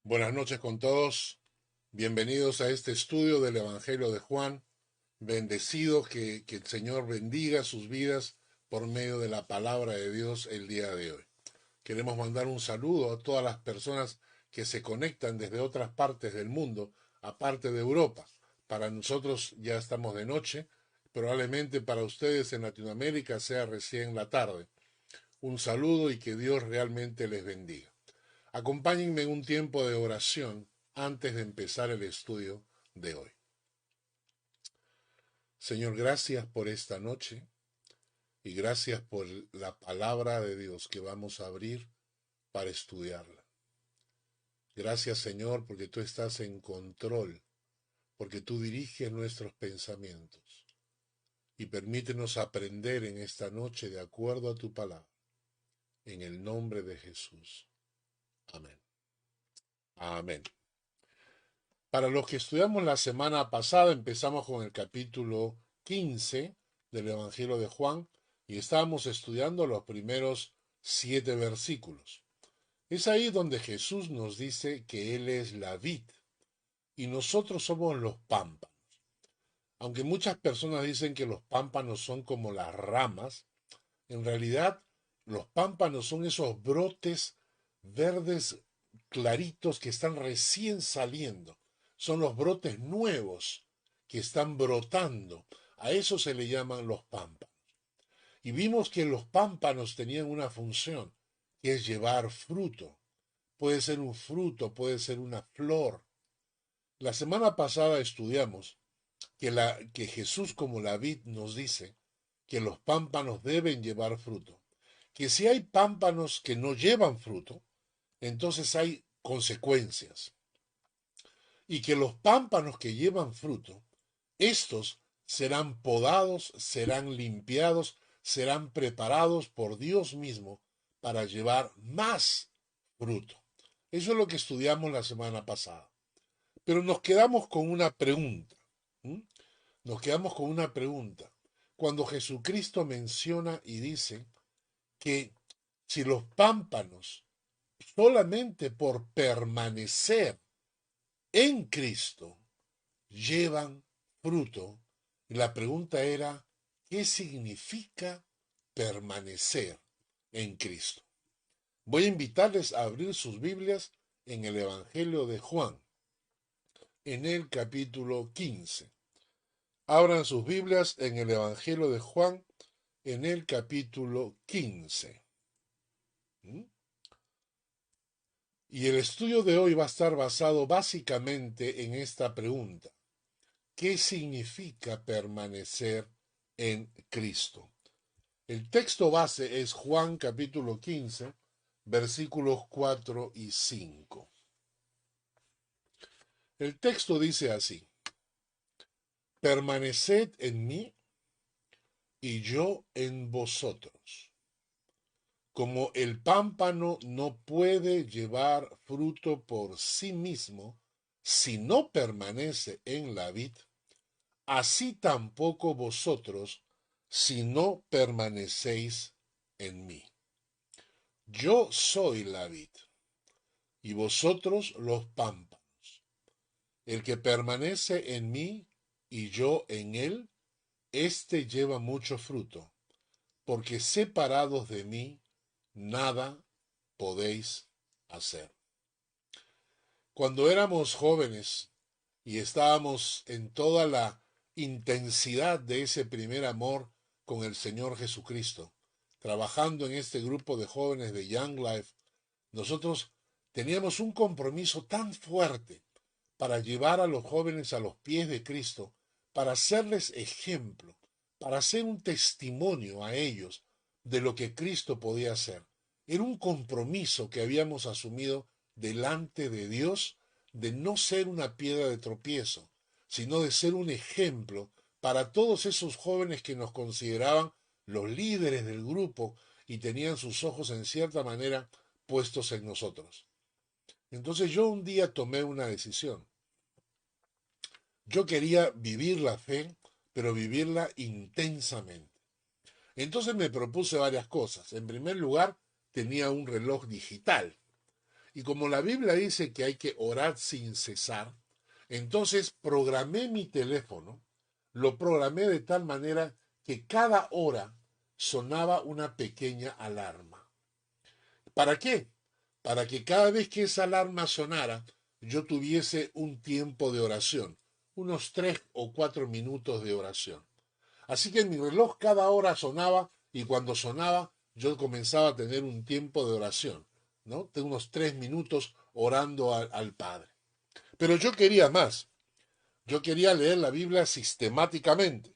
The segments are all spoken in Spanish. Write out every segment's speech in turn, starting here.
Buenas noches con todos. Bienvenidos a este estudio del Evangelio de Juan. Bendecidos que el Señor bendiga sus vidas por medio de la palabra de Dios el día de hoy. Queremos mandar un saludo a todas las personas que se conectan desde otras partes del mundo, aparte de Europa. Para nosotros ya estamos de noche, probablemente para ustedes en Latinoamérica sea recién la tarde. Un saludo y que Dios realmente les bendiga. Acompáñenme en un tiempo de oración antes de empezar el estudio de hoy. Señor, gracias por esta noche y gracias por la palabra de Dios que vamos a abrir para estudiarla. Gracias, Señor, porque tú estás en control, porque tú diriges nuestros pensamientos y permítenos aprender en esta noche de acuerdo a tu palabra. En el nombre de Jesús. Amén. Amén. Para los que estudiamos la semana pasada, empezamos con el capítulo 15 del Evangelio de Juan y estábamos estudiando los primeros 7 versículos. Es ahí donde Jesús nos dice que Él es la vid y nosotros somos los pámpanos. Aunque muchas personas dicen que los pámpanos son como las ramas, en realidad los pámpanos son esos brotes verdes claritos que están recién saliendo. Son los brotes nuevos que están brotando. A eso se le llaman los pámpanos. Y vimos que los pámpanos tenían una función, que es llevar fruto. Puede ser un fruto, puede ser una flor. La semana pasada estudiamos que Jesús como la vid nos dice que los pámpanos deben llevar fruto. Que si hay pámpanos que no llevan fruto, entonces hay consecuencias. Y que los pámpanos que llevan fruto, estos serán podados, serán limpiados, serán preparados por Dios mismo para llevar más fruto. Eso es lo que estudiamos la semana pasada. Pero nos quedamos con una pregunta. ¿m? Nos quedamos con una pregunta. Cuando Jesucristo menciona y dice que si los pámpanos solamente por permanecer en Cristo llevan fruto, y la pregunta era, ¿qué significa permanecer en Cristo? Voy a invitarles a abrir sus Biblias en el Evangelio de Juan, en el capítulo 15. Abran sus Biblias en el Evangelio de Juan, en el capítulo 15. ¿Mm? Y el estudio de hoy va a estar basado básicamente en esta pregunta. ¿Qué significa permanecer en Cristo? El texto base es Juan capítulo 15, versículos 4 y 5. El texto dice así: Permaneced en mí y yo en vosotros. Como el pámpano no puede llevar fruto por sí mismo si no permanece en la vid, así tampoco vosotros si no permanecéis en mí. Yo soy la vid y vosotros los pámpanos. El que permanece en mí y yo en él, éste lleva mucho fruto, porque separados de mí nada podéis hacer. Cuando éramos jóvenes y estábamos en toda la intensidad de ese primer amor con el Señor Jesucristo, trabajando en este grupo de jóvenes de Young Life, nosotros teníamos un compromiso tan fuerte para llevar a los jóvenes a los pies de Cristo, para hacerles ejemplo, para hacer un testimonio a ellos de lo que Cristo podía hacer. Era un compromiso que habíamos asumido delante de Dios de no ser una piedra de tropiezo, sino de ser un ejemplo para todos esos jóvenes que nos consideraban los líderes del grupo y tenían sus ojos en cierta manera puestos en nosotros. Entonces yo un día tomé una decisión. Yo quería vivir la fe, pero vivirla intensamente. Entonces me propuse varias cosas. En primer lugar, tenía un reloj digital Y como la Biblia dice que hay que orar sin cesar, entonces programé mi teléfono, lo programé de tal manera que cada hora sonaba una pequeña alarma. ¿Para qué? Para que cada vez que esa alarma sonara, yo tuviese un tiempo de oración, unos 3 o 4 minutos de oración. Así que mi reloj cada hora sonaba y cuando sonaba yo comenzaba a tener un tiempo de oración, ¿no? De unos 3 minutos orando al Padre. Pero yo quería más. Yo quería leer la Biblia sistemáticamente.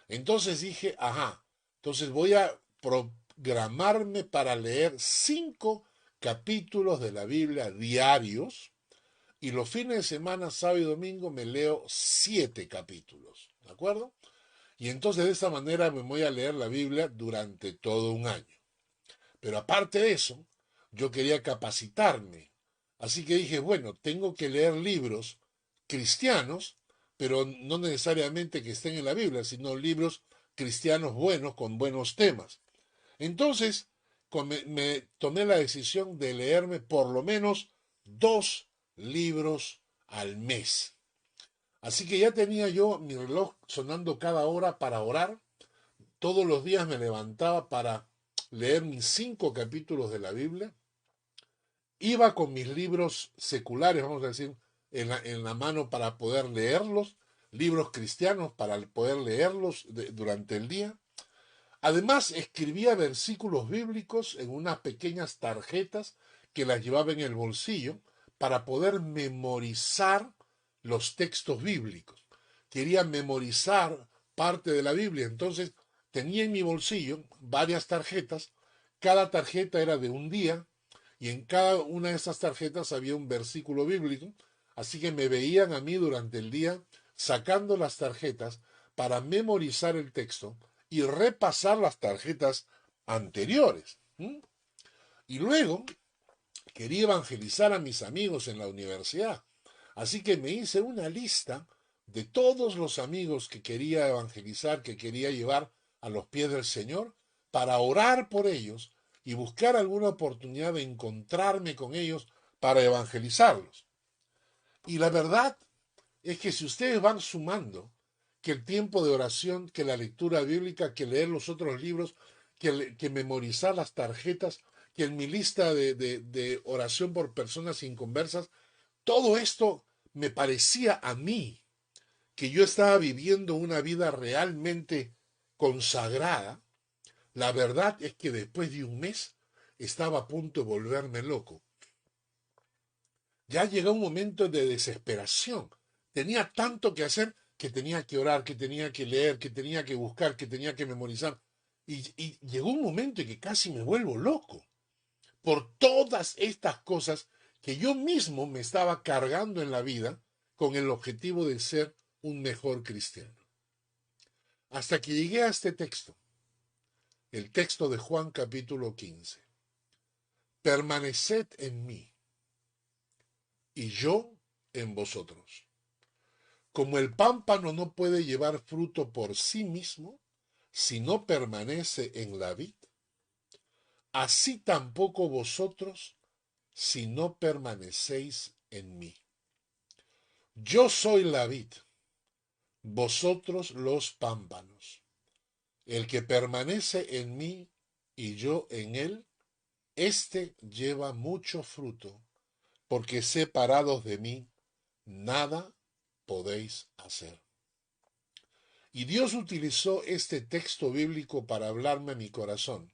Entonces dije, ajá, entonces voy a programarme para leer 5 capítulos de la Biblia diarios y los fines de semana, sábado y domingo, me leo 7 capítulos. ¿De acuerdo? Y entonces de esa manera me voy a leer la Biblia durante todo un año. Pero aparte de eso, yo quería capacitarme. Así que dije, bueno, tengo que leer libros cristianos, pero no necesariamente que estén en la Biblia, sino libros cristianos buenos con buenos temas. Entonces, me tomé la decisión de leerme por lo menos 2 libros al mes. Así que ya tenía yo mi reloj sonando cada hora para orar. Todos los días me levantaba para leer mis 5 capítulos de la Biblia. Iba con mis libros seculares, vamos a decir, en la mano para poder leerlos, libros cristianos para poder leerlos durante el día. Además, escribía versículos bíblicos en unas pequeñas tarjetas que las llevaba en el bolsillo para poder memorizar los textos bíblicos. Quería memorizar parte de la Biblia, entonces tenía en mi bolsillo varias tarjetas, cada tarjeta era de un día y en cada una de esas tarjetas había un versículo bíblico, así que me veían a mí durante el día sacando las tarjetas para memorizar el texto y repasar las tarjetas anteriores. Y luego quería evangelizar a mis amigos en la universidad. Así que me hice una lista de todos los amigos que quería evangelizar, que quería llevar a los pies del Señor, para orar por ellos y buscar alguna oportunidad de encontrarme con ellos para evangelizarlos. Y la verdad es que si ustedes van sumando que el tiempo de oración, que la lectura bíblica, que leer los otros libros, que memorizar las tarjetas, que en mi lista de oración por personas inconversas, todo esto me parecía a mí que yo estaba viviendo una vida realmente consagrada. La verdad es que después de un mes estaba a punto de volverme loco. Ya llegó un momento de desesperación. Tenía tanto que hacer que tenía que orar, que tenía que leer, que tenía que buscar, que tenía que memorizar. Y llegó un momento en que casi me vuelvo loco por todas estas cosas que yo mismo me estaba cargando en la vida con el objetivo de ser un mejor cristiano. Hasta que llegué a este texto, el texto de Juan capítulo 15. Permaneced en mí y yo en vosotros. Como el pámpano no puede llevar fruto por sí mismo si no permanece en la vid, así tampoco vosotros si no permanecéis en mí. Yo soy la vid, vosotros los pámpanos. El que permanece en mí y yo en él, éste lleva mucho fruto, porque separados de mí, nada podéis hacer. Y Dios utilizó este texto bíblico para hablarme a mi corazón,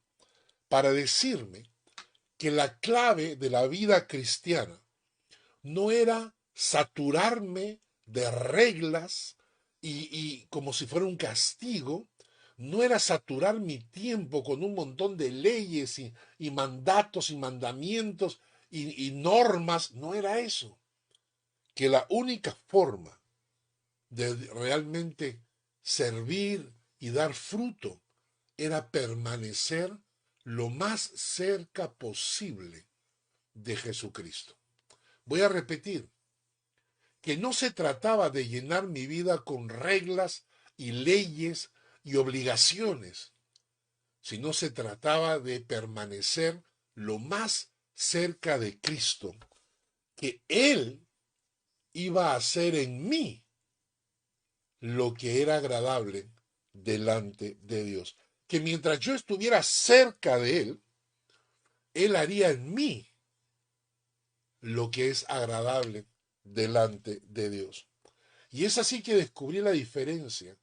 para decirme que la clave de la vida cristiana no era saturarme de reglas y como si fuera un castigo, no era saturar mi tiempo con un montón de leyes y mandatos y mandamientos y normas, no era eso. Que la única forma de realmente servir y dar fruto era permanecer lo más cerca posible de Jesucristo. Voy a repetir, que no se trataba de llenar mi vida con reglas y leyes y obligaciones, sino se trataba de permanecer lo más cerca de Cristo, que Él iba a hacer en mí lo que era agradable delante de Dios. Que mientras yo estuviera cerca de Él haría en mí lo que es agradable delante de Dios. Y es así que descubrí la diferencia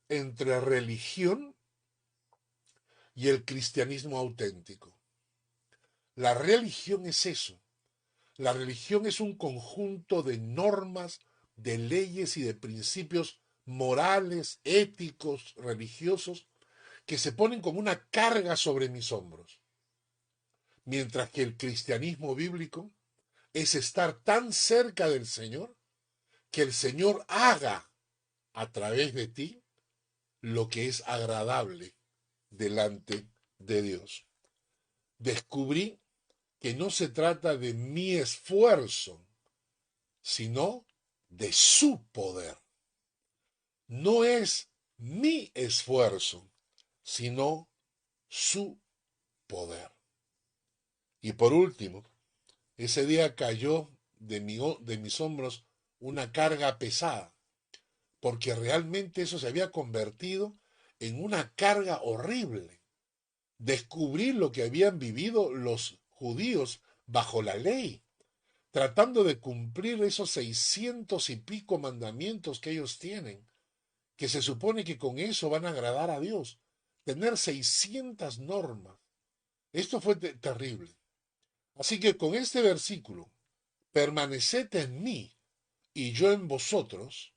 entre religión y el cristianismo auténtico. La religión es eso. La religión es un conjunto de normas, de leyes y de principios morales, éticos, religiosos, que se ponen como una carga sobre mis hombros. Mientras que el cristianismo bíblico es estar tan cerca del Señor que el Señor haga a través de ti lo que es agradable delante de Dios. Descubrí que no se trata de mi esfuerzo, sino de su poder. No es mi esfuerzo, sino su poder. Y por último, ese día cayó de mis hombros una carga pesada, porque realmente eso se había convertido en una carga horrible. Descubrir lo que habían vivido los judíos bajo la ley, tratando de cumplir esos 600 y pico mandamientos que ellos tienen, que se supone que con eso van a agradar a Dios. Tener 600 normas. Esto fue terrible. Así que con este versículo, permaneced en mí y yo en vosotros,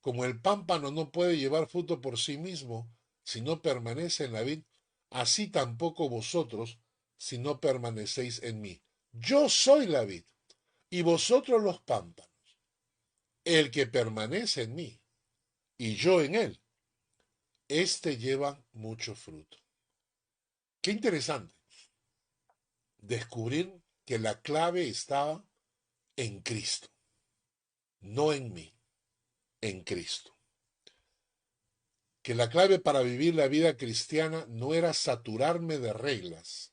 como el pámpano no puede llevar fruto por sí mismo si no permanece en la vid, así tampoco vosotros si no permanecéis en mí. Yo soy la vid y vosotros los pámpanos. El que permanece en mí y yo en él, éste lleva mucho fruto. Qué interesante descubrir que la clave estaba en Cristo, no en mí, en Cristo. Que la clave para vivir la vida cristiana no era saturarme de reglas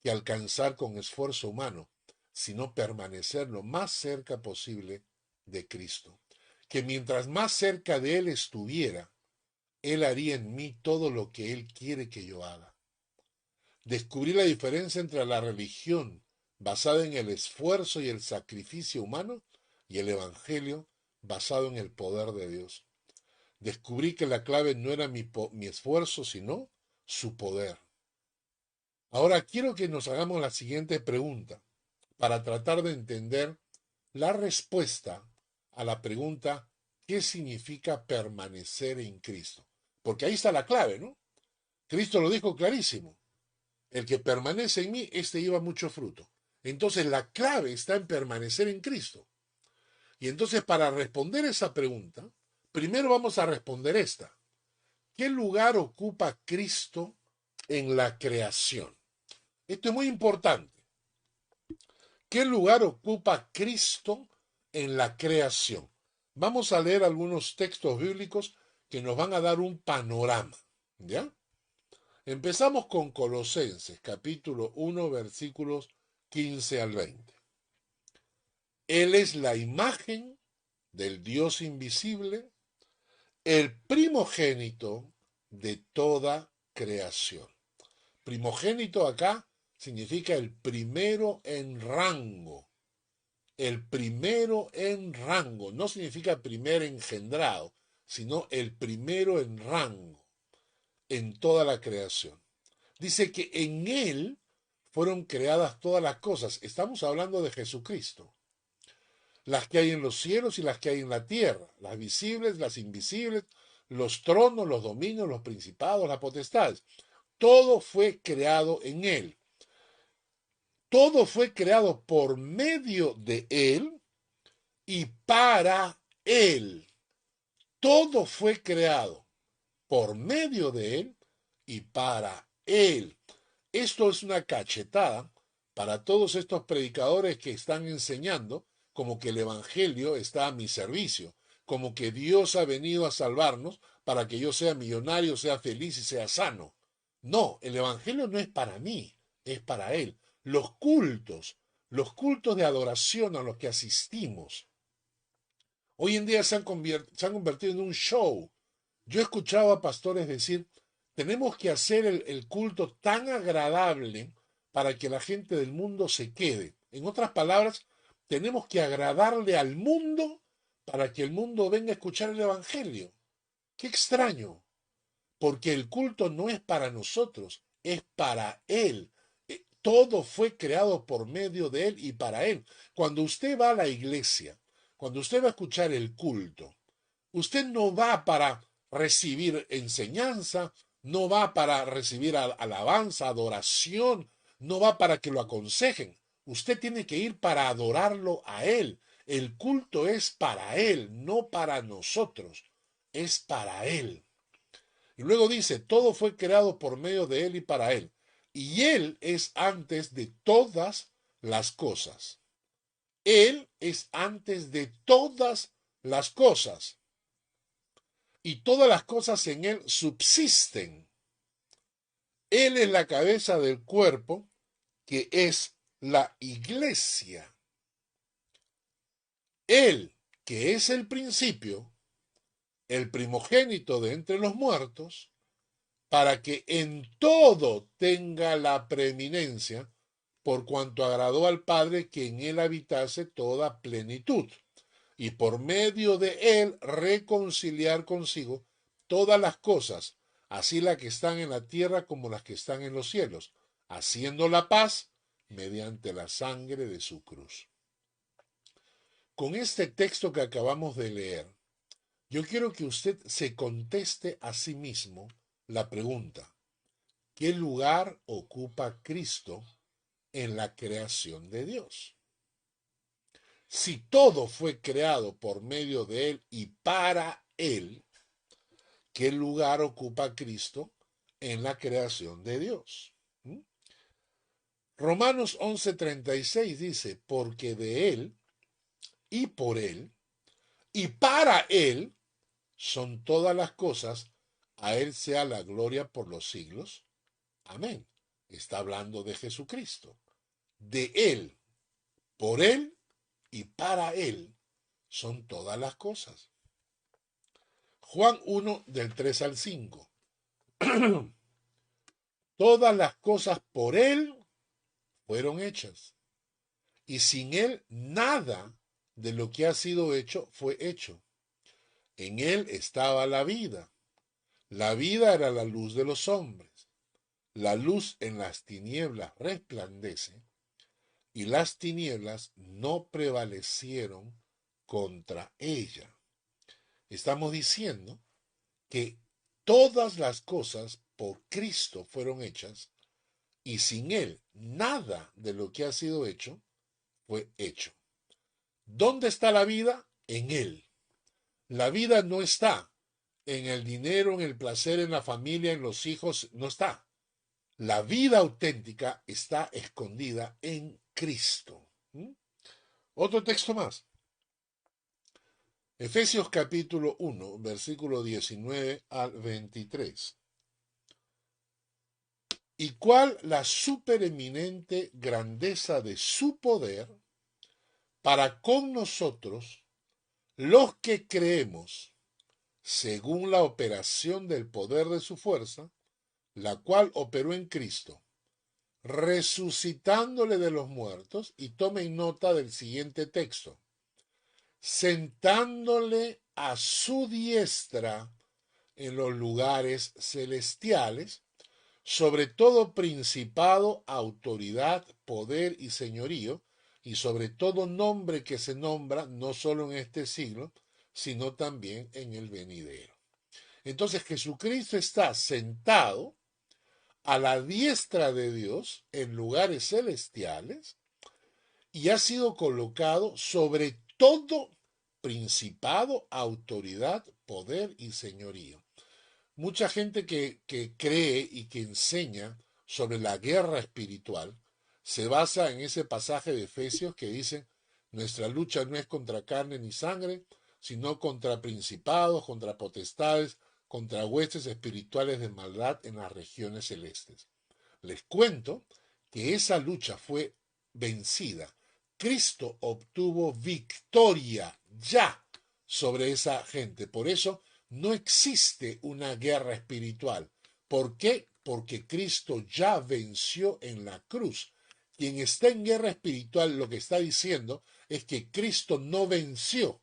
que alcanzar con esfuerzo humano, sino permanecer lo más cerca posible de Cristo. Que mientras más cerca de Él estuviera, Él haría en mí todo lo que Él quiere que yo haga. Descubrí la diferencia entre la religión basada en el esfuerzo y el sacrificio humano y el Evangelio basado en el poder de Dios. Descubrí que la clave no era mi esfuerzo, sino su poder. Ahora quiero que nos hagamos la siguiente pregunta para tratar de entender la respuesta a la pregunta ¿qué significa permanecer en Cristo? Porque ahí está la clave, ¿no? Cristo lo dijo clarísimo. El que permanece en mí, éste lleva mucho fruto. Entonces la clave está en permanecer en Cristo. Y entonces para responder esa pregunta, primero vamos a responder esta. ¿Qué lugar ocupa Cristo en la creación? Esto es muy importante. ¿Qué lugar ocupa Cristo en la creación? Vamos a leer algunos textos bíblicos que nos van a dar un panorama. ¿Ya? Empezamos con Colosenses, capítulo 1, versículos 15 al 20. Él es la imagen del Dios invisible, el primogénito de toda creación. Primogénito acá significa el primero en rango. El primero en rango. No significa primer engendrado, sino el primero en rango en toda la creación. Dice que en Él fueron creadas todas las cosas. Estamos hablando de Jesucristo. Las que hay en los cielos y las que hay en la tierra. Las visibles, las invisibles, los tronos, los dominios, los principados, las potestades. Todo fue creado en Él. Todo fue creado por medio de Él y para Él. Todo fue creado por medio de Él y para Él. Esto es una cachetada para todos estos predicadores que están enseñando como que el Evangelio está a mi servicio, como que Dios ha venido a salvarnos para que yo sea millonario, sea feliz y sea sano. No, el Evangelio no es para mí, es para Él. los cultos de adoración a los que asistimos, hoy en día se han convertido en un show. Yo he escuchado a pastores decir, tenemos que hacer el culto tan agradable para que la gente del mundo se quede. En otras palabras, tenemos que agradarle al mundo para que el mundo venga a escuchar el Evangelio. Qué extraño, porque el culto no es para nosotros, es para Él. Todo fue creado por medio de Él y para Él. Cuando usted va a la iglesia, cuando usted va a escuchar el culto, usted no va para recibir enseñanza, no va para recibir alabanza, adoración, no va para que lo aconsejen. Usted tiene que ir para adorarlo a Él. El culto es para Él, no para nosotros. Es para Él. Y luego dice, todo fue creado por medio de Él y para Él. Y Él es antes de todas las cosas. Él es antes de todas las cosas. Y todas las cosas en Él subsisten. Él es la cabeza del cuerpo, que es la iglesia. Él, que es el principio, el primogénito de entre los muertos, para que en todo tenga la preeminencia, por cuanto agradó al Padre que en él habitase toda plenitud, y por medio de él reconciliar consigo todas las cosas, así las que están en la tierra como las que están en los cielos, haciendo la paz mediante la sangre de su cruz. Con este texto que acabamos de leer, yo quiero que usted se conteste a sí mismo la pregunta: ¿qué lugar ocupa Cristo en la creación de Dios? Si todo fue creado por medio de Él y para Él, ¿qué lugar ocupa Cristo en la creación de Dios? Romanos 11:36 dice, porque de Él y por Él y para Él son todas las cosas, a Él sea la gloria por los siglos. Amén. Está hablando de Jesucristo. De Él, por Él y para Él son todas las cosas. Juan 1 del 3 al 5. Todas las cosas por Él fueron hechas. Y sin Él nada de lo que ha sido hecho fue hecho. En Él estaba la vida. La vida era la luz de los hombres. La luz en las tinieblas resplandece, y las tinieblas no prevalecieron contra ella. Estamos diciendo que todas las cosas por Cristo fueron hechas, y sin Él nada de lo que ha sido hecho fue hecho. ¿Dónde está la vida? En Él. La vida no está en el dinero, en el placer, en la familia, en los hijos, no está. La vida auténtica está escondida en Cristo. Otro texto más. Efesios capítulo 1, versículo 19 al 23. ¿Y cuál la supereminente grandeza de su poder para con nosotros, los que creemos, según la operación del poder de su fuerza, la cual operó en Cristo, resucitándole de los muertos? Y tomen nota del siguiente texto: sentándole a su diestra en los lugares celestiales, sobre todo principado, autoridad, poder y señorío, y sobre todo nombre que se nombra no solo en este siglo, sino también en el venidero. Entonces Jesucristo está sentado a la diestra de Dios en lugares celestiales y ha sido colocado sobre todo principado, autoridad, poder y señorío. Mucha gente que cree y que enseña sobre la guerra espiritual se basa en ese pasaje de Efesios que dice: nuestra lucha no es contra carne ni sangre, sino contra principados, contra potestades, contra huestes espirituales de maldad en las regiones celestes. Les cuento que esa lucha fue vencida. Cristo obtuvo victoria ya sobre esa gente. Por eso no existe una guerra espiritual. ¿Por qué? Porque Cristo ya venció en la cruz. Quien está en guerra espiritual lo que está diciendo es que Cristo no venció.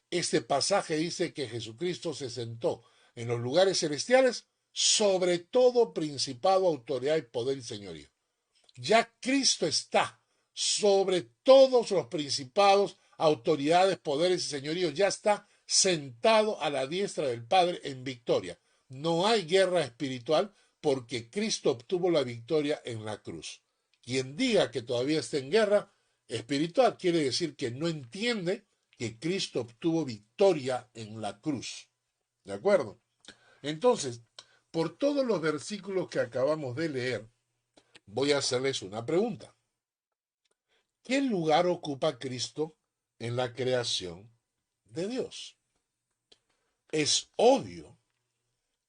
Este pasaje dice que Jesucristo se sentó en los lugares celestiales sobre todo principado, autoridad y poder y señorío. Ya Cristo está sobre todos los principados, autoridades, poderes y señoríos. Ya está sentado a la diestra del Padre en victoria. No hay guerra espiritual porque Cristo obtuvo la victoria en la cruz. Quien diga que todavía está en guerra espiritual quiere decir que no entiende que Cristo obtuvo victoria en la cruz. ¿De acuerdo? Entonces, por todos los versículos que acabamos de leer, voy a hacerles una pregunta. ¿Qué lugar ocupa Cristo en la creación de Dios? Es obvio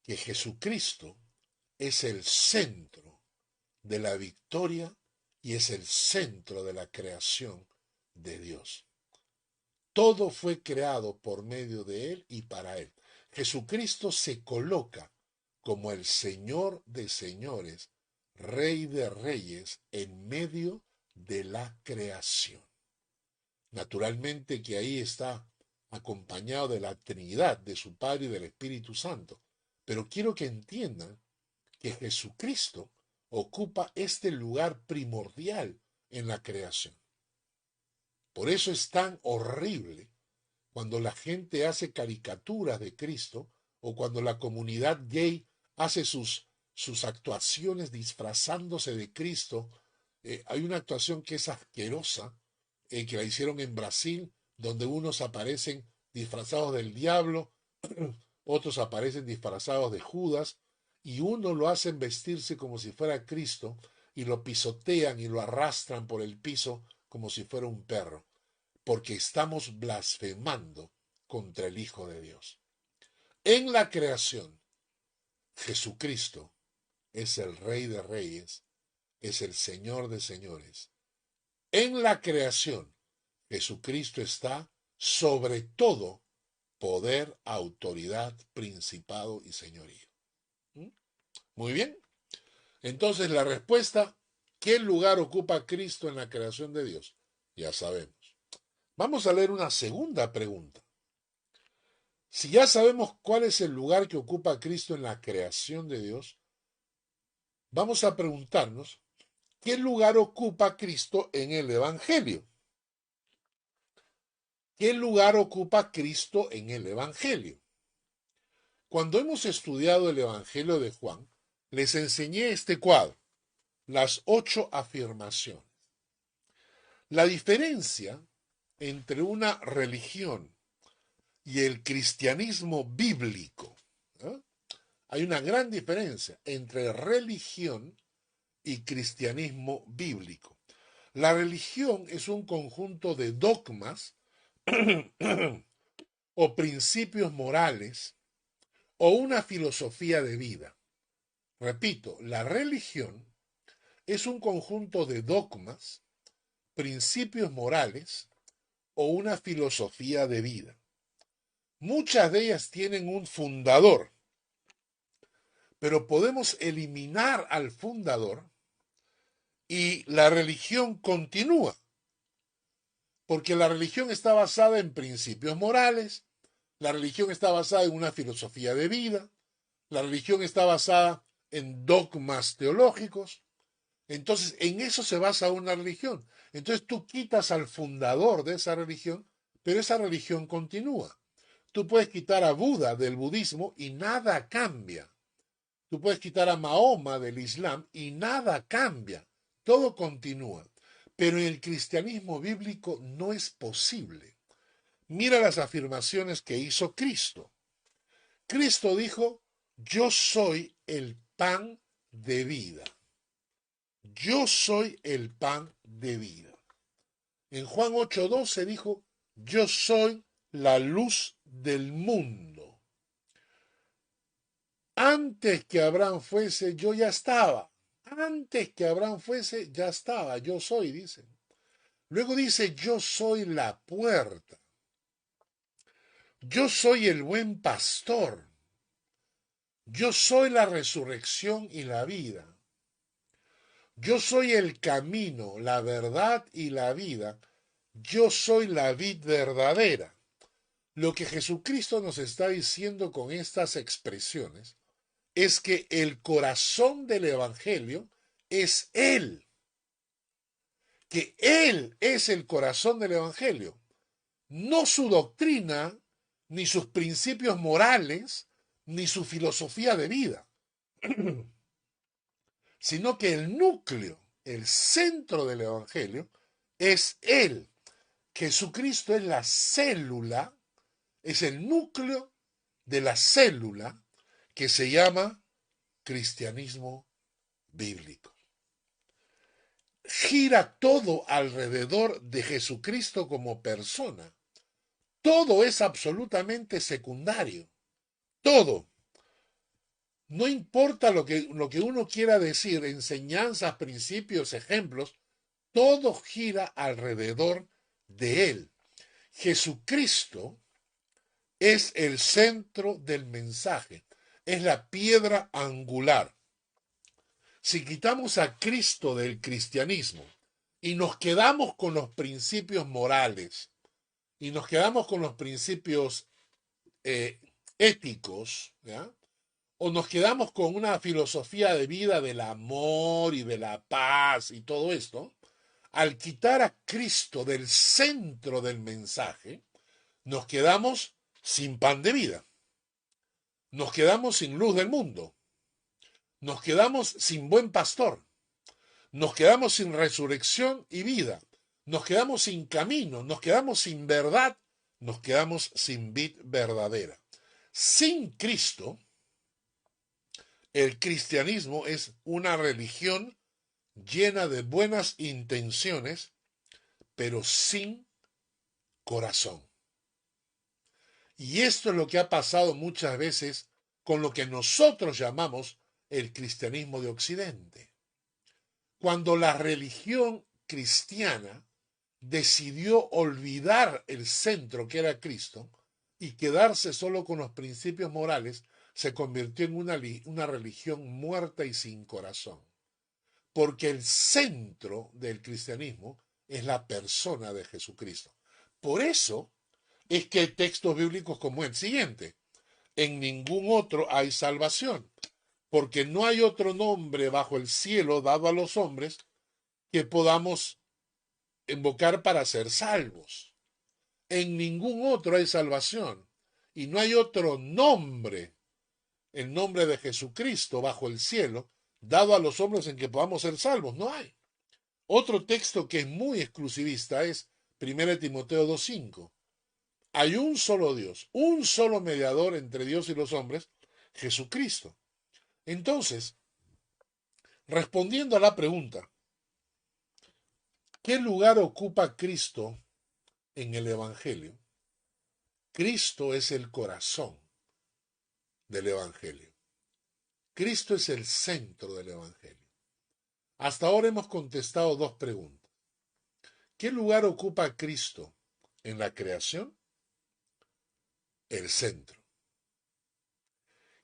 que Jesucristo es el centro de la victoria y es el centro de la creación de Dios. Todo fue creado por medio de Él y para Él. Jesucristo se coloca como el Señor de señores, Rey de reyes, en medio de la creación. Naturalmente que ahí está acompañado de la Trinidad, de su Padre y del Espíritu Santo. Pero quiero que entiendan que Jesucristo ocupa este lugar primordial en la creación. Por eso es tan horrible cuando la gente hace caricaturas de Cristo o cuando la comunidad gay hace sus actuaciones disfrazándose de Cristo. Hay una actuación que es asquerosa, que la hicieron en Brasil, donde unos aparecen disfrazados del diablo, otros aparecen disfrazados de Judas, y uno lo hacen vestirse como si fuera Cristo, y lo pisotean y lo arrastran por el piso como si fuera un perro, porque estamos blasfemando contra el Hijo de Dios. En la creación, Jesucristo es el Rey de reyes, es el Señor de señores. En la creación, Jesucristo está sobre todo poder, autoridad, principado y señorío. Muy bien. Entonces la respuesta, ¿qué lugar ocupa Cristo en la creación de Dios? Ya sabemos. Vamos a leer una segunda pregunta. Si ya sabemos cuál es el lugar que ocupa Cristo en la creación de Dios, vamos a preguntarnos, ¿qué lugar ocupa Cristo en el Evangelio? ¿Qué lugar ocupa Cristo en el Evangelio? Cuando hemos estudiado el Evangelio de Juan, les enseñé este cuadro, las 8 afirmaciones. La diferencia entre una religión y el cristianismo bíblico, ¿eh? Hay una gran diferencia entre religión y cristianismo bíblico. La religión es un conjunto de dogmas o principios morales o una filosofía de vida. Repito, la religión es un conjunto de dogmas, principios morales o una filosofía de vida. Muchas de ellas tienen un fundador, pero podemos eliminar al fundador y la religión continúa, porque la religión está basada en principios morales, la religión está basada en una filosofía de vida, la religión está basada en dogmas teológicos. Entonces, en eso se basa una religión. Entonces tú quitas al fundador de esa religión, pero esa religión continúa. Tú puedes quitar a Buda del budismo y nada cambia. Tú puedes quitar a Mahoma del Islam y nada cambia. Todo continúa. Pero en el cristianismo bíblico no es posible. Mira las afirmaciones que hizo Cristo. Cristo dijo, yo soy el pan de vida. Yo soy el pan de vida. En Juan 8:12 dijo, yo soy la luz del mundo. Antes que Abraham fuese, yo ya estaba. Antes que Abraham fuese, ya estaba, yo soy, dice. Luego dice, yo soy la puerta. Yo soy el buen pastor. Yo soy la resurrección y la vida. Yo soy el camino, la verdad y la vida. Yo soy la vid verdadera. Lo que Jesucristo nos está diciendo con estas expresiones es que el corazón del Evangelio es Él, que Él es el corazón del Evangelio, no su doctrina, ni sus principios morales, ni su filosofía de vida, sino que el núcleo, el centro del Evangelio, es Él. Jesucristo es la célula, es el núcleo de la célula que se llama cristianismo bíblico. Gira todo alrededor de Jesucristo como persona. Todo es absolutamente secundario. Todo. No importa lo que uno quiera decir, enseñanzas, principios, ejemplos, todo gira alrededor de Él. Jesucristo es el centro del mensaje, es la piedra angular. Si quitamos a Cristo del cristianismo y nos quedamos con los principios morales y nos quedamos con los principios éticos, ¿ya? O nos quedamos con una filosofía de vida del amor y de la paz y todo esto, al quitar a Cristo del centro del mensaje, nos quedamos sin pan de vida, nos quedamos sin luz del mundo, nos quedamos sin buen pastor, nos quedamos sin resurrección y vida, nos quedamos sin camino, nos quedamos sin verdad, nos quedamos sin vid verdadera. Sin Cristo, el cristianismo es una religión llena de buenas intenciones, pero sin corazón. Y esto es lo que ha pasado muchas veces con lo que nosotros llamamos el cristianismo de Occidente. Cuando la religión cristiana decidió olvidar el centro que era Cristo y quedarse solo con los principios morales, se convirtió en una religión muerta y sin corazón. Porque el centro del cristianismo es la persona de Jesucristo. Por eso es que hay textos bíblicos como el siguiente: en ningún otro hay salvación, porque no hay otro nombre bajo el cielo dado a los hombres que podamos invocar para ser salvos. En ningún otro hay salvación, y no hay otro nombre, el nombre de Jesucristo bajo el cielo, dado a los hombres en que podamos ser salvos. No hay. Otro texto que es muy exclusivista es 1 Timoteo 2:5. Hay un solo Dios, un solo mediador entre Dios y los hombres, Jesucristo. Entonces, respondiendo a la pregunta, ¿qué lugar ocupa Cristo en el Evangelio? Cristo es el corazón del Evangelio. Cristo es el centro del Evangelio. Hasta ahora hemos contestado dos preguntas. ¿Qué lugar ocupa Cristo en la creación? El centro.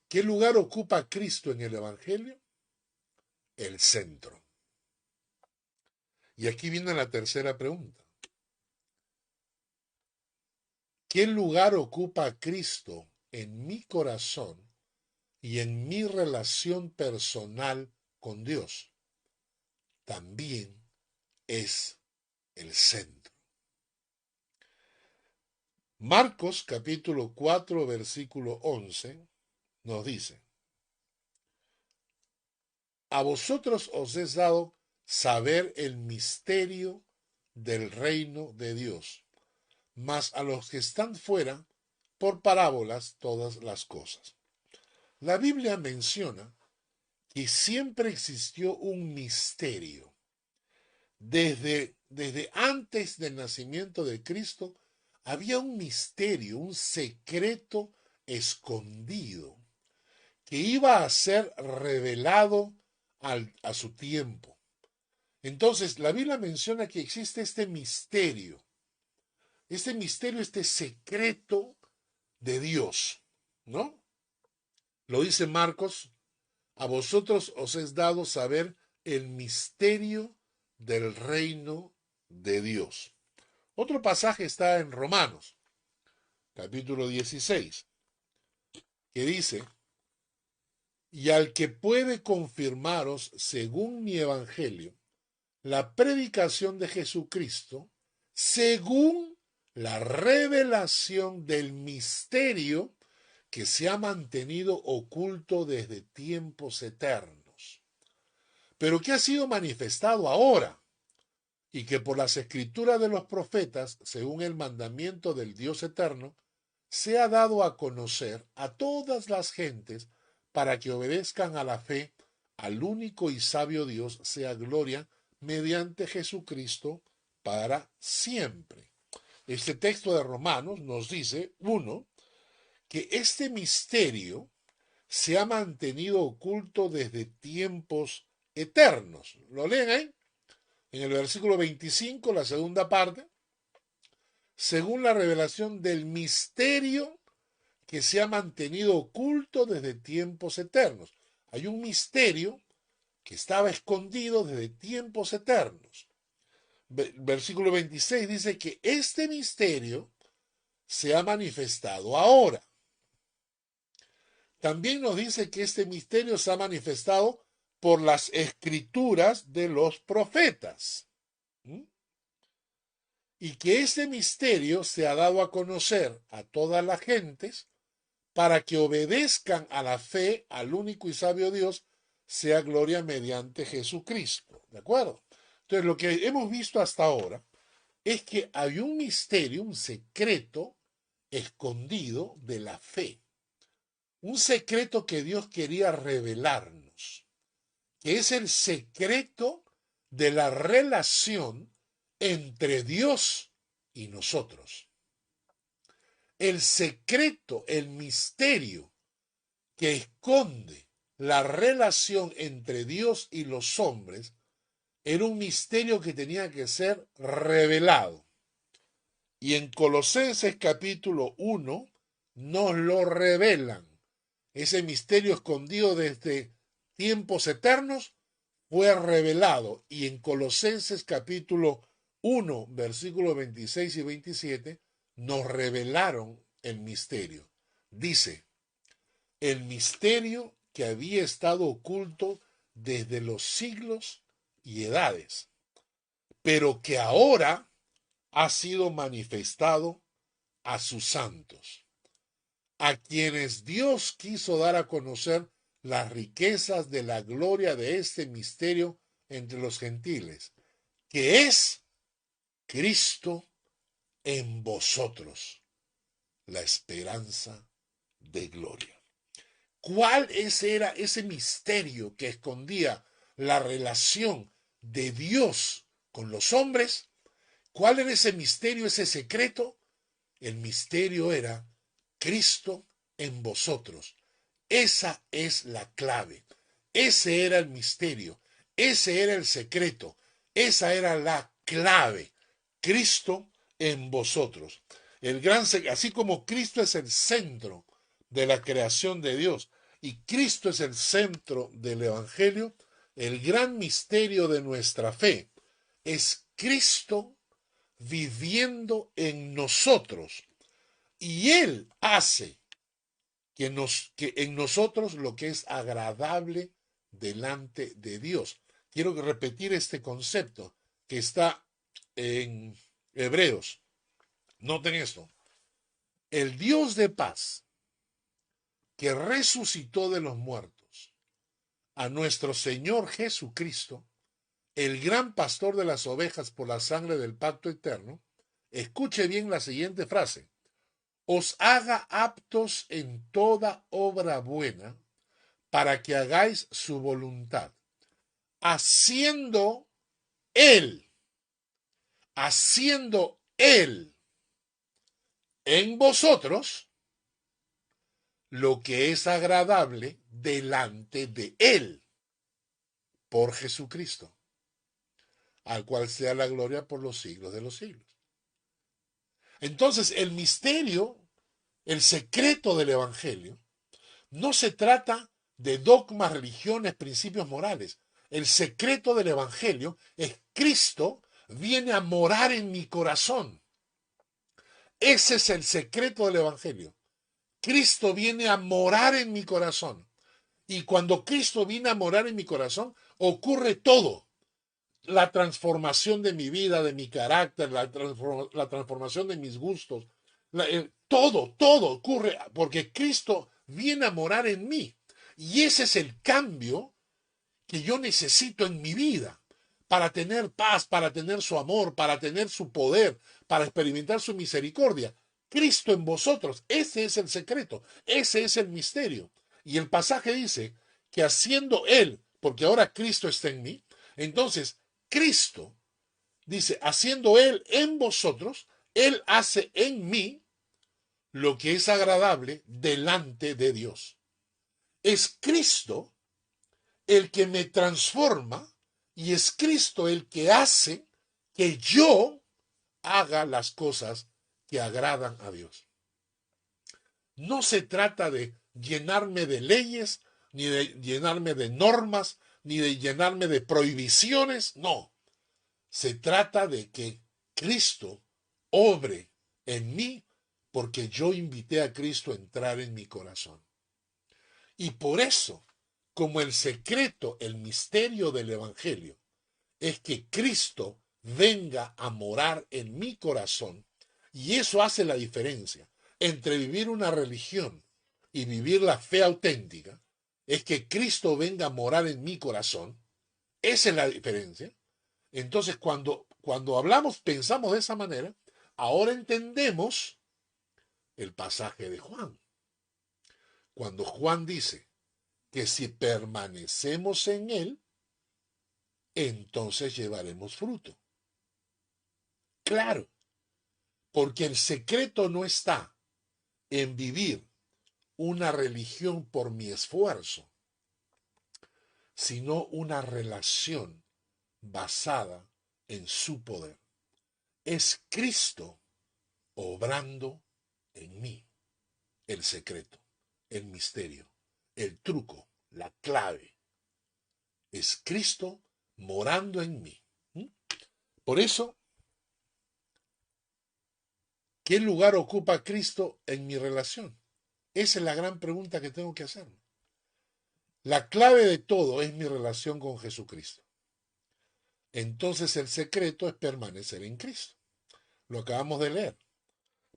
¿Qué lugar ocupa Cristo en el Evangelio? El centro. Y aquí viene la tercera pregunta. ¿Qué lugar ocupa Cristo en mi corazón y en mi relación personal con Dios? También es el centro. Marcos capítulo 4 versículo 11 nos dice: a vosotros os es dado saber el misterio del reino de Dios, mas a los que están fuera, por parábolas todas las cosas. La Biblia menciona que siempre existió un misterio. Desde antes del nacimiento de Cristo, había un misterio, un secreto escondido, que iba a ser revelado a su tiempo. Entonces, la Biblia menciona que existe este secreto de Dios, ¿no? Lo dice Marcos, a vosotros os es dado saber el misterio del reino de Dios. Otro pasaje está en Romanos, capítulo 16, que dice, y al que puede confirmaros, según mi evangelio, la predicación de Jesucristo, según la revelación del misterio que se ha mantenido oculto desde tiempos eternos, pero que ha sido manifestado ahora, y que por las escrituras de los profetas, según el mandamiento del Dios eterno, se ha dado a conocer a todas las gentes para que obedezcan a la fe al único y sabio Dios, sea gloria mediante Jesucristo para siempre. Este texto de Romanos nos dice, uno, que este misterio se ha mantenido oculto desde tiempos eternos. ¿Lo leen ahí? En el versículo 25, la segunda parte, según la revelación del misterio que se ha mantenido oculto desde tiempos eternos. Hay un misterio que estaba escondido desde tiempos eternos. Versículo 26 dice que este misterio se ha manifestado ahora. También nos dice que este misterio se ha manifestado por las escrituras de los profetas. Y que este misterio se ha dado a conocer a todas las gentes para que obedezcan a la fe al único y sabio Dios, sea gloria mediante Jesucristo. ¿De acuerdo? Entonces, lo que hemos visto hasta ahora es que hay un misterio, un secreto escondido de la fe. Un secreto que Dios quería revelarnos, que es el secreto de la relación entre Dios y nosotros. El secreto, el misterio que esconde la relación entre Dios y los hombres era un misterio que tenía que ser revelado. Y en Colosenses capítulo 1 nos lo revelan. Ese misterio escondido desde tiempos eternos fue revelado. Y en Colosenses capítulo 1, versículos 26 y 27, nos revelaron el misterio. Dice, el misterio que había estado oculto desde los siglos y edades, pero que ahora ha sido manifestado a sus santos, a quienes Dios quiso dar a conocer las riquezas de la gloria de este misterio entre los gentiles, que es Cristo en vosotros, la esperanza de gloria. ¿Cuál era ese misterio que escondía la relación de Dios con los hombres? ¿Cuál era ese misterio, ese secreto? El misterio era Cristo en vosotros. Esa es la clave. Ese era el misterio. Ese era el secreto. Esa era la clave. Cristo en vosotros. Así como Cristo es el centro de la creación de Dios y Cristo es el centro del Evangelio, el gran misterio de nuestra fe es Cristo viviendo en nosotros, y Él hace que en nosotros lo que es agradable delante de Dios. Quiero repetir este concepto que está en Hebreos. Noten esto. El Dios de paz que resucitó de los muertos a nuestro Señor Jesucristo, el gran pastor de las ovejas por la sangre del pacto eterno, escuche bien la siguiente frase: os haga aptos en toda obra buena para que hagáis su voluntad, haciendo Él en vosotros lo que es agradable delante de Él. por Jesucristo, al cual sea la gloria por los siglos de los siglos. Entonces, el misterio, el secreto del Evangelio, no se trata de dogmas, religiones, principios morales. El secreto del Evangelio es Cristo viene a morar en mi corazón. Ese es el secreto del Evangelio. Cristo viene a morar en mi corazón. Y cuando Cristo viene a morar en mi corazón, ocurre todo. La transformación de mi vida, de mi carácter, la transformación de mis gustos. Todo ocurre porque Cristo viene a morar en mí. Y ese es el cambio que yo necesito en mi vida para tener paz, para tener su amor, para tener su poder, para experimentar su misericordia. Cristo en vosotros, ese es el secreto, ese es el misterio. Y el pasaje dice que haciendo Él, porque ahora Cristo está en mí, entonces Cristo dice, haciendo Él en vosotros, Él hace en mí lo que es agradable delante de Dios. Es Cristo el que me transforma y es Cristo el que hace que yo haga las cosas que agradan a Dios. No se trata de llenarme de leyes, ni de llenarme de normas, ni de llenarme de prohibiciones, no. Se trata de que Cristo obre en mí porque yo invité a Cristo a entrar en mi corazón. Y por eso, como el secreto, el misterio del Evangelio, es que Cristo venga a morar en mi corazón, y eso hace la diferencia entre vivir una religión y vivir la fe auténtica, es que Cristo venga a morar en mi corazón. Esa es la diferencia. Entonces, cuando hablamos, pensamos de esa manera, ahora entendemos el pasaje de Juan. Cuando Juan dice que si permanecemos en él, entonces llevaremos fruto. Claro, porque el secreto no está en vivir una religión por mi esfuerzo, sino una relación basada en su poder. Es Cristo obrando en mí. El secreto, el misterio, el truco, la clave. Es Cristo morando en mí. Por eso, ¿qué lugar ocupa Cristo en mi relación? Esa es la gran pregunta que tengo que hacerme. La clave de todo es mi relación con Jesucristo. Entonces el secreto es permanecer en Cristo. Lo acabamos de leer.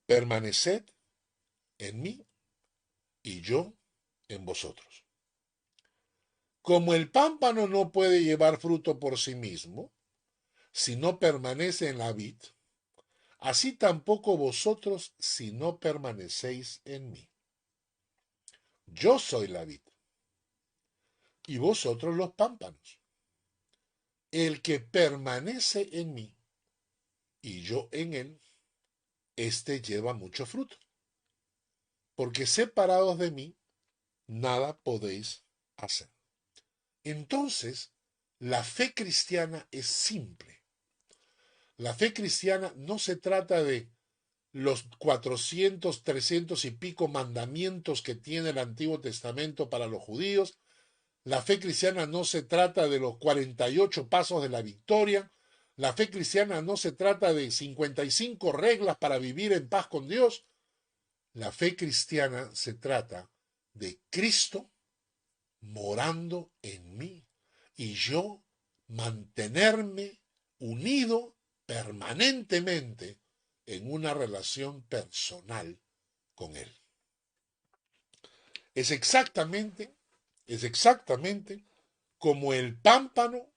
Permaneced en mí y yo en vosotros. Como el pámpano no puede llevar fruto por sí mismo, si no permanece en la vid, así tampoco vosotros si no permanecéis en mí. Yo soy la vid y vosotros los pámpanos. El que permanece en mí y yo en él, éste lleva mucho fruto. Porque separados de mí, nada podéis hacer. Entonces, la fe cristiana es simple. La fe cristiana no se trata de los 400, 300 y pico mandamientos que tiene el Antiguo Testamento para los judíos. La fe cristiana no se trata de los 48 pasos de la victoria. La fe cristiana no se trata de 55 reglas para vivir en paz con Dios. La fe cristiana se trata de Cristo morando en mí y yo mantenerme unido permanentemente en una relación personal con Él. Es exactamente como el pámpano.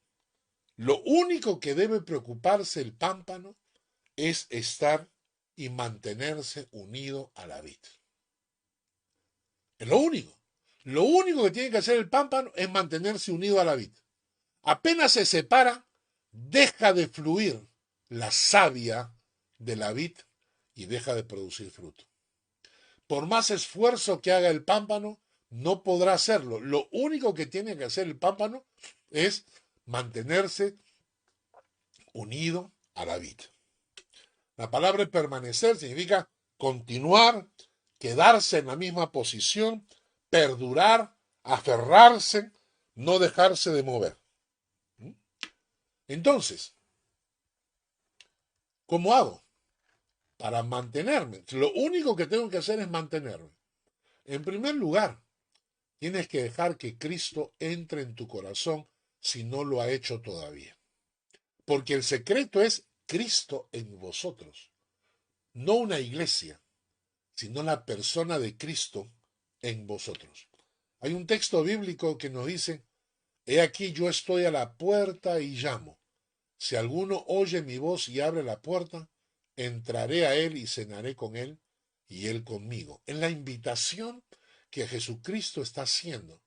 Lo único que debe preocuparse el pámpano es estar y mantenerse unido a la vid. Es lo único. Lo único que tiene que hacer el pámpano es mantenerse unido a la vid. Apenas se separa, deja de fluir la savia de la vid y deja de producir fruto. Por más esfuerzo que haga el pámpano, no podrá hacerlo. Lo único que tiene que hacer el pámpano es mantenerse unido a la vid. La palabra permanecer significa continuar, quedarse en la misma posición, perdurar, aferrarse, no dejarse de mover. Entonces, ¿cómo hago para mantenerme? Lo único que tengo que hacer es mantenerme. En primer lugar, tienes que dejar que Cristo entre en tu corazón si no lo ha hecho todavía. Porque el secreto es Cristo en vosotros. No una iglesia, sino la persona de Cristo en vosotros. Hay un texto bíblico que nos dice, he aquí yo estoy a la puerta y llamo. Si alguno oye mi voz y abre la puerta, entraré a él y cenaré con él y él conmigo. En la invitación que Jesucristo está haciendo,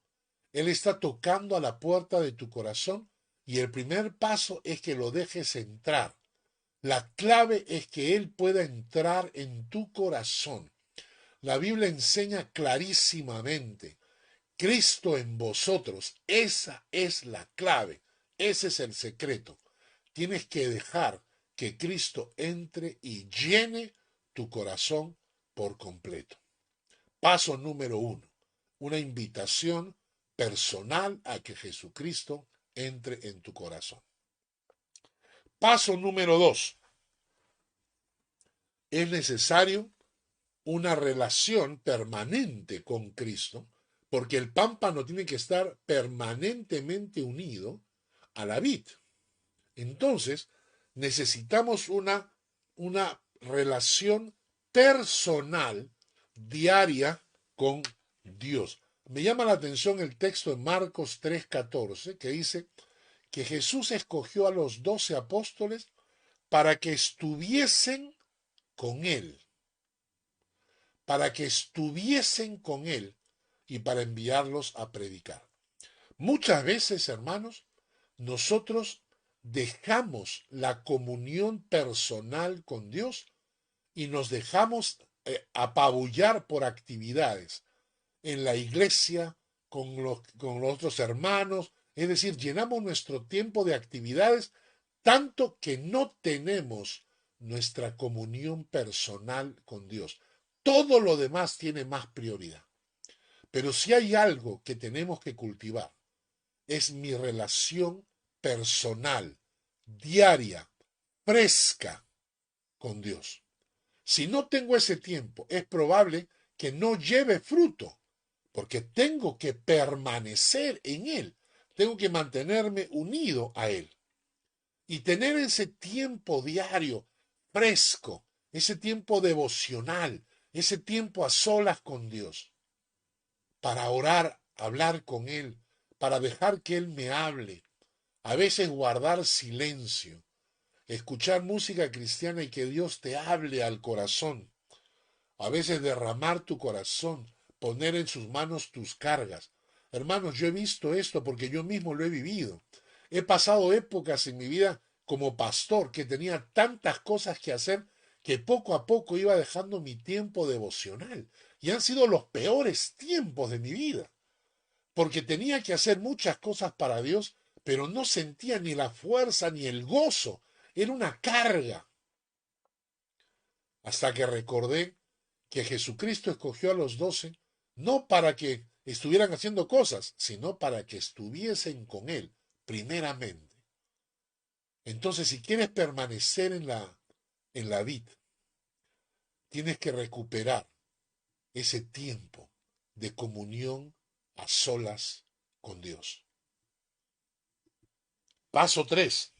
Él está tocando a la puerta de tu corazón y el primer paso es que lo dejes entrar. La clave es que Él pueda entrar en tu corazón. La Biblia enseña clarísimamente, Cristo en vosotros, esa es la clave, ese es el secreto. Tienes que dejar que Cristo entre y llene tu corazón por completo. Paso número 1, una invitación personal a que Jesucristo entre en tu corazón. Paso número 2, es necesario una relación permanente con Cristo, porque el pámpano tiene que estar permanentemente unido a la vid. Entonces, necesitamos una relación personal, diaria, con Dios. Me llama la atención el texto en Marcos 3:14, que dice que Jesús escogió a los 12 apóstoles para que estuviesen con Él, y para enviarlos a predicar. Muchas veces, hermanos, nosotros dejamos la comunión personal con Dios y nos dejamos apabullar por actividades en la iglesia, con los otros hermanos, es decir, llenamos nuestro tiempo de actividades tanto que no tenemos nuestra comunión personal con Dios. Todo lo demás tiene más prioridad. Pero si hay algo que tenemos que cultivar, es mi relación personal, diaria, fresca con Dios. Si no tengo ese tiempo, es probable que no lleve fruto, porque tengo que permanecer en Él, tengo que mantenerme unido a Él y tener ese tiempo diario fresco, ese tiempo devocional, ese tiempo a solas con Dios, para orar, hablar con Él, para dejar que Él me hable, a veces guardar silencio, escuchar música cristiana y que Dios te hable al corazón, a veces derramar tu corazón, poner en sus manos tus cargas. Hermanos, yo he visto esto porque yo mismo lo he vivido. He pasado épocas en mi vida como pastor que tenía tantas cosas que hacer que poco a poco iba dejando mi tiempo devocional. Y han sido los peores tiempos de mi vida, porque tenía que hacer muchas cosas para Dios, pero no sentía ni la fuerza ni el gozo. Era una carga. Hasta que recordé que Jesucristo escogió a los 12 no para que estuvieran haciendo cosas, sino para que estuviesen con Él, primeramente. Entonces, si quieres permanecer en la vid, tienes que recuperar ese tiempo de comunión a solas con Dios. Paso 3.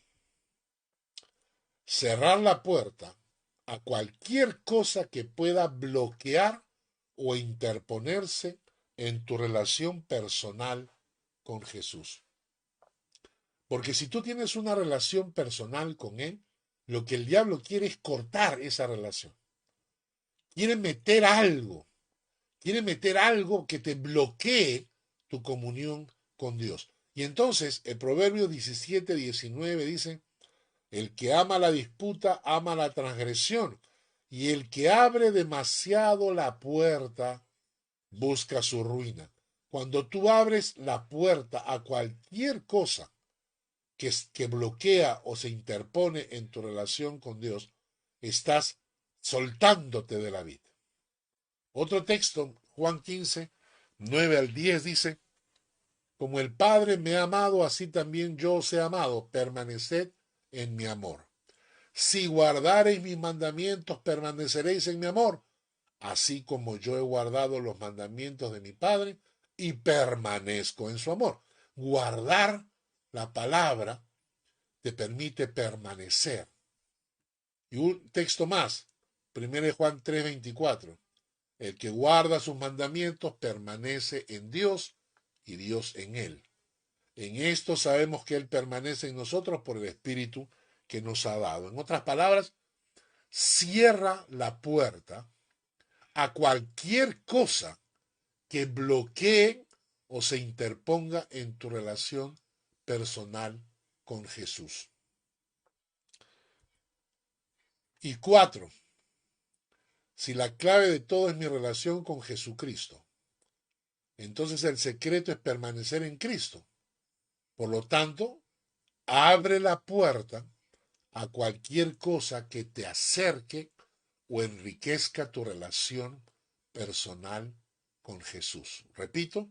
Cerrar la puerta a cualquier cosa que pueda bloquear o interponerse en tu relación personal con Jesús. Porque si tú tienes una relación personal con Él, lo que el diablo quiere es cortar esa relación. Quiere meter algo que te bloquee tu comunión con Dios. Y entonces el Proverbio 17:19 dice, el que ama la disputa ama la transgresión, y el que abre demasiado la puerta busca su ruina. Cuando tú abres la puerta a cualquier cosa que bloquea o se interpone en tu relación con Dios, estás soltándote de la vida. Otro texto, Juan 15, 9 al 10 dice, como el Padre me ha amado, así también yo os he amado, permaneced en mi amor. Si guardareis mis mandamientos, permaneceréis en mi amor, así como yo he guardado los mandamientos de mi Padre y permanezco en su amor. Guardar la palabra te permite permanecer. Y un texto más, 1 Juan 3:24. El que guarda sus mandamientos permanece en Dios y Dios en él. En esto sabemos que Él permanece en nosotros por el Espíritu que nos ha dado. En otras palabras, cierra la puerta a cualquier cosa que bloquee o se interponga en tu relación personal con Jesús. Y 4. Si la clave de todo es mi relación con Jesucristo, entonces el secreto es permanecer en Cristo. Por lo tanto, abre la puerta a cualquier cosa que te acerque o enriquezca tu relación personal con Jesús. Repito,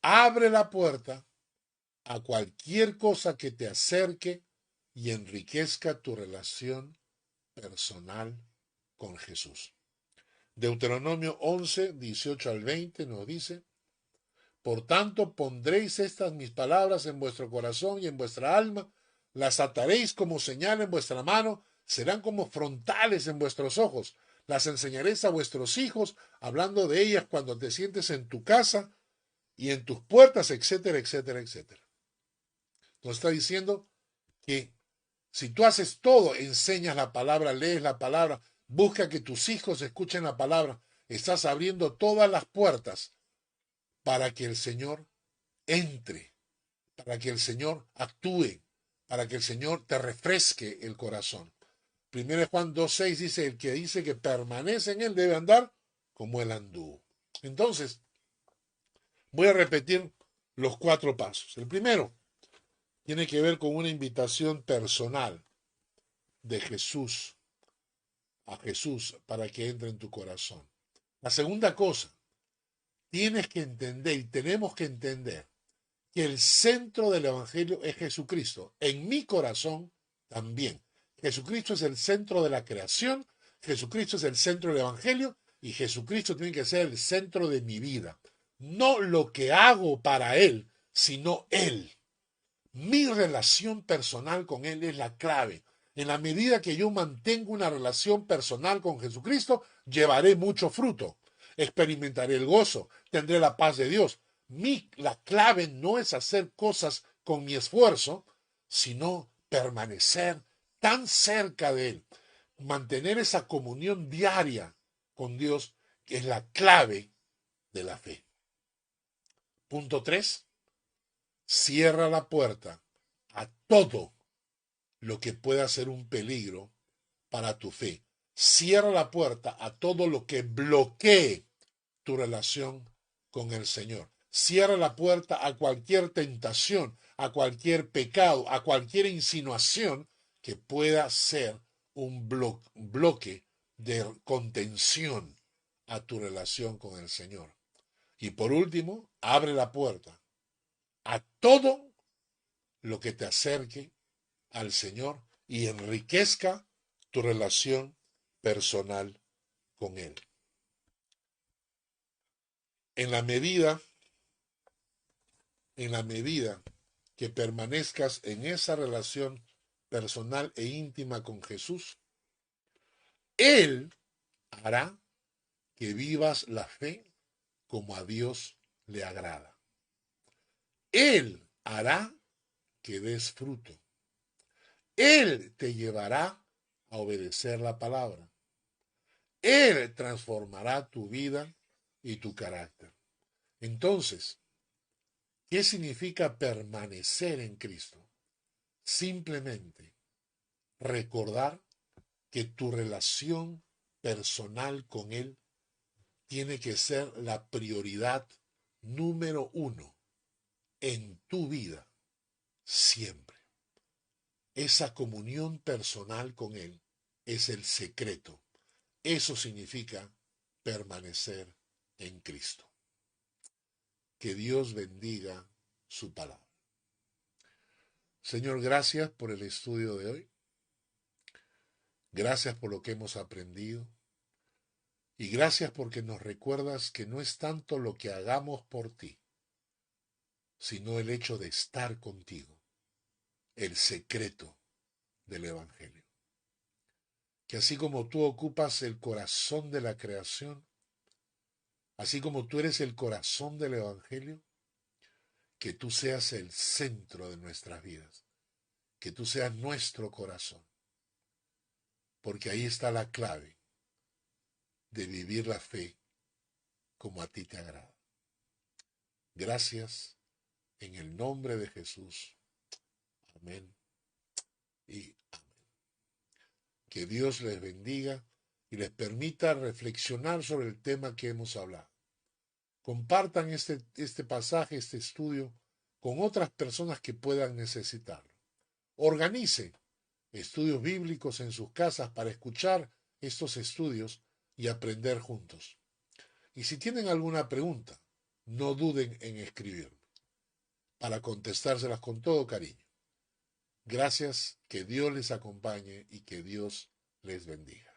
abre la puerta a cualquier cosa que te acerque y enriquezca tu relación personal con Jesús. Deuteronomio 11, 18 al 20 nos dice, por tanto pondréis estas mis palabras en vuestro corazón y en vuestra alma, las ataréis como señal en vuestra mano, serán como frontales en vuestros ojos, las enseñaréis a vuestros hijos, hablando de ellas cuando te sientes en tu casa y en tus puertas, etcétera, etcétera, etcétera. Nos está diciendo que si tú haces todo, enseñas la palabra, lees la palabra, busca que tus hijos escuchen la palabra, estás abriendo todas las puertas para que el Señor entre, para que el Señor actúe, para que el Señor te refresque el corazón. 1 Juan 2:6 dice, el que dice que permanece en él debe andar como él anduvo. Entonces, voy a repetir los 4 pasos. El primero tiene que ver con una invitación personal de Jesús a Jesús para que entre en tu corazón. La segunda cosa, tienes que entender y tenemos que entender que el centro del Evangelio es Jesucristo. En mi corazón también. Jesucristo es el centro de la creación, Jesucristo es el centro del Evangelio y Jesucristo tiene que ser el centro de mi vida. No lo que hago para Él, sino Él. Mi relación personal con Él es la clave. En la medida que yo mantengo una relación personal con Jesucristo, llevaré mucho fruto. Experimentaré el gozo, tendré la paz de Dios. La clave no es hacer cosas con mi esfuerzo, sino permanecer tan cerca de Él. Mantener esa comunión diaria con Dios, que es la clave de la fe. Punto 3. Cierra la puerta a todo lo que pueda ser un peligro para tu fe. Cierra la puerta a todo lo que bloquee tu relación con el Señor. Cierra la puerta a cualquier tentación, a cualquier pecado, a cualquier insinuación que pueda ser un bloque de contención a tu relación con el Señor. Y por último, abre la puerta a todo lo que te acerque al Señor y enriquezca tu relación personal con Él. En la medida, en la medida que permanezcas en esa relación personal e íntima con Jesús, Él hará que vivas la fe como a Dios le agrada. Él hará que des fruto. Él te llevará a obedecer la palabra. Él transformará tu vida y tu carácter. Entonces, ¿qué significa permanecer en Cristo? Simplemente recordar que tu relación personal con Él tiene que ser la prioridad número 1 en tu vida, siempre. Esa comunión personal con Él es el secreto. Eso significa permanecer en Cristo. Que Dios bendiga su palabra. Señor, gracias por el estudio de hoy. Gracias por lo que hemos aprendido. Y gracias porque nos recuerdas que no es tanto lo que hagamos por ti, sino el hecho de estar contigo, el secreto del Evangelio. Que así como tú ocupas el corazón de la creación, así como tú eres el corazón del Evangelio, que tú seas el centro de nuestras vidas, que tú seas nuestro corazón, porque ahí está la clave de vivir la fe como a ti te agrada. Gracias en el nombre de Jesús. Amén y amén. Que Dios les bendiga y les permita reflexionar sobre el tema que hemos hablado. Compartan este pasaje, este estudio, con otras personas que puedan necesitarlo. Organicen estudios bíblicos en sus casas para escuchar estos estudios y aprender juntos. Y si tienen alguna pregunta, no duden en escribirme para contestárselas con todo cariño. Gracias, que Dios les acompañe y que Dios les bendiga.